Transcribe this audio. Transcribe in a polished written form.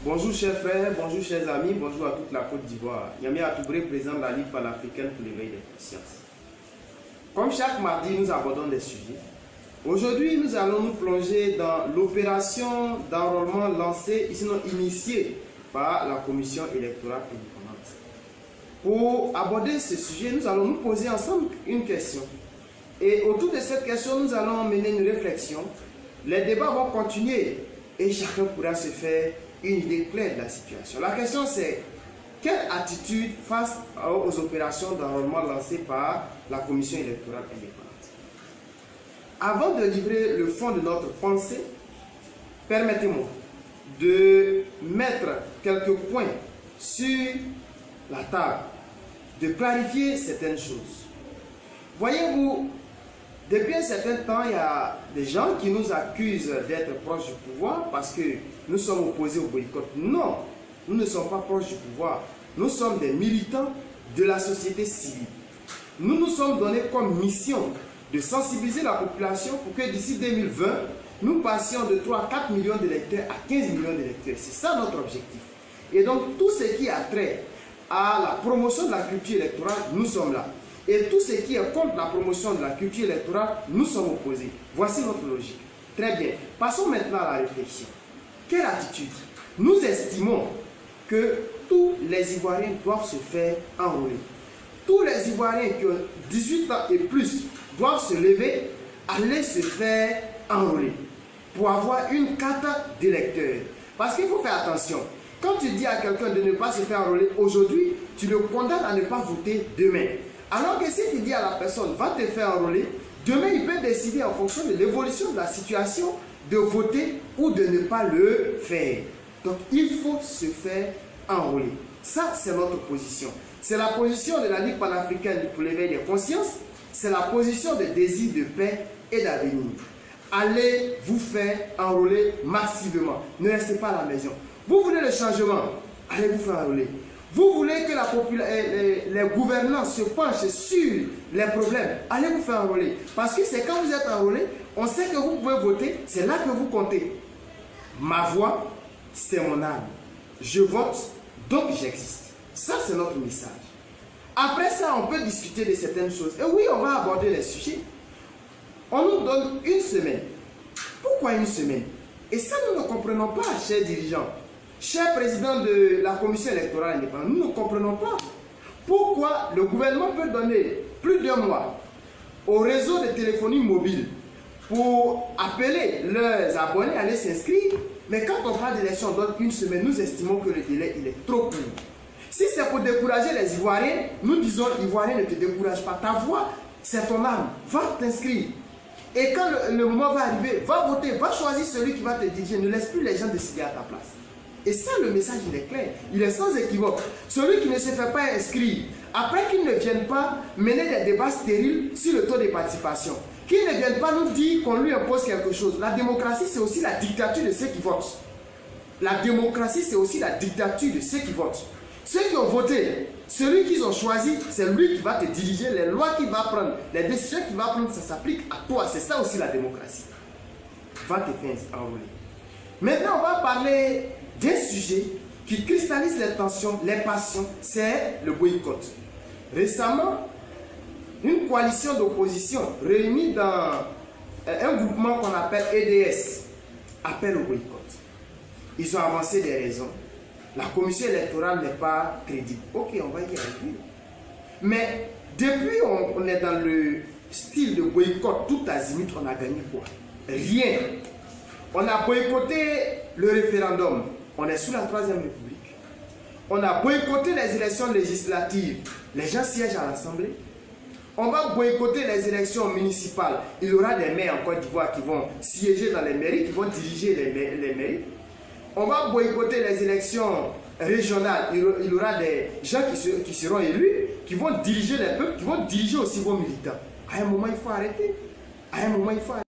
Bonjour chers frères, bonjour chers amis, bonjour à toute la Côte d'Ivoire. Yami Atoubré, président de la Ligue panafricaine pour l'éveil des consciences. Comme chaque mardi, nous abordons des sujets. Aujourd'hui, nous allons nous plonger dans l'opération d'enrôlement lancée, sinon initiée par la Commission électorale indépendante. Pour aborder ce sujet, nous allons nous poser ensemble une question. Et autour de cette question, nous allons mener une réflexion. Les débats vont continuer et chacun pourra se faire une idée claire de la situation. La question c'est, quelle attitude face aux opérations d'enrôlement lancées par la Commission électorale indépendante? Avant de livrer le fond de notre pensée, permettez-moi de mettre quelques points sur la table, de clarifier certaines choses. Voyez-vous, depuis un certain temps, il y a des gens qui nous accusent d'être proches du pouvoir parce que nous sommes opposés au boycott. Non, nous ne sommes pas proches du pouvoir. Nous sommes des militants de la société civile. Nous nous sommes donnés comme mission de sensibiliser la population pour que d'ici 2020, nous passions de 3 à 4 millions d'électeurs à 15 millions d'électeurs. C'est ça notre objectif. Et donc, tout ce qui a trait à la promotion de la culture électorale, nous sommes là. Et tout ce qui est contre la promotion de la culture électorale, nous sommes opposés. Voici notre logique. Très bien. Passons maintenant à la réflexion. Quelle attitude? Nous estimons que tous les Ivoiriens doivent se faire enrôler. Tous les Ivoiriens qui ont 18 ans et plus doivent se lever, aller se faire enrôler pour avoir une carte d'électeur. Parce qu'il faut faire attention. Quand tu dis à quelqu'un de ne pas se faire enrôler aujourd'hui, tu le condamnes à ne pas voter demain. Alors que si tu dis à la personne, va te faire enrôler, demain il peut décider en fonction de l'évolution de la situation de voter ou de ne pas le faire. Donc il faut se faire enrôler. Ça, c'est notre position. C'est la position de la Ligue panafricaine pour l'éveil des consciences. C'est la position de désir de paix et d'avenir. Allez vous faire enrôler massivement. Ne restez pas à la maison. Vous voulez le changement, allez vous faire enrôler. Vous voulez que les gouvernants se penchent sur les problèmes, allez vous faire enrôler. Parce que c'est quand vous êtes enrôlé, on sait que vous pouvez voter, c'est là que vous comptez. Ma voix, c'est mon âme. Je vote, donc j'existe. Ça, c'est notre message. Après ça, on peut discuter de certaines choses. Et oui, on va aborder les sujets. On nous donne une semaine. Pourquoi une semaine? Et ça, nous ne comprenons pas, chers dirigeants. Cher président de la commission électorale indépendante, nous ne comprenons pas pourquoi le gouvernement peut donner plus d'un mois au réseau de téléphonie mobile pour appeler leurs abonnés à aller s'inscrire. Mais quand on parle d'élection, on donne une semaine, nous estimons que le délai il est trop court. Si c'est pour décourager les Ivoiriens, nous disons, Ivoiriens, ne te décourage pas. Ta voix, c'est ton âme. Va t'inscrire. Et quand le moment va arriver, va voter, va choisir celui qui va te diriger. Ne laisse plus les gens décider à ta place. Et ça, le message, il est clair. Il est sans équivoque. Celui qui ne se fait pas inscrire, après qu'il ne vienne pas mener des débats stériles sur le taux de participation, qu'il ne vienne pas nous dire qu'on lui impose quelque chose. La démocratie, c'est aussi la dictature de ceux qui votent. La démocratie, c'est aussi la dictature de ceux qui votent. Ceux qui ont voté, celui qu'ils ont choisi, c'est lui qui va te diriger. Les lois qu'il va prendre, les décisions qu'il va prendre, ça s'applique à toi. C'est ça aussi la démocratie. Va te faire enrôler. Maintenant, on va parler d'un sujet qui cristallise les tensions, les passions, c'est le boycott. Récemment, une coalition d'opposition réunie dans un groupement qu'on appelle EDS appelle au boycott. Ils ont avancé des raisons. La commission électorale n'est pas crédible. Ok, on va y arriver. Mais depuis on est dans le style de boycott tout azimut, on a gagné quoi? Rien. On a boycotté le référendum. On est sous la 3e République. On a boycotté les élections législatives. Les gens siègent à l'Assemblée. On va boycotter les élections municipales. Il y aura des maires en Côte d'Ivoire qui vont siéger dans les mairies, qui vont diriger les mairies. On va boycotter les élections régionales. Il y aura des gens qui seront élus, qui vont diriger les peuples, qui vont diriger aussi vos militants. À un moment, il faut arrêter. À un moment, il faut arrêter.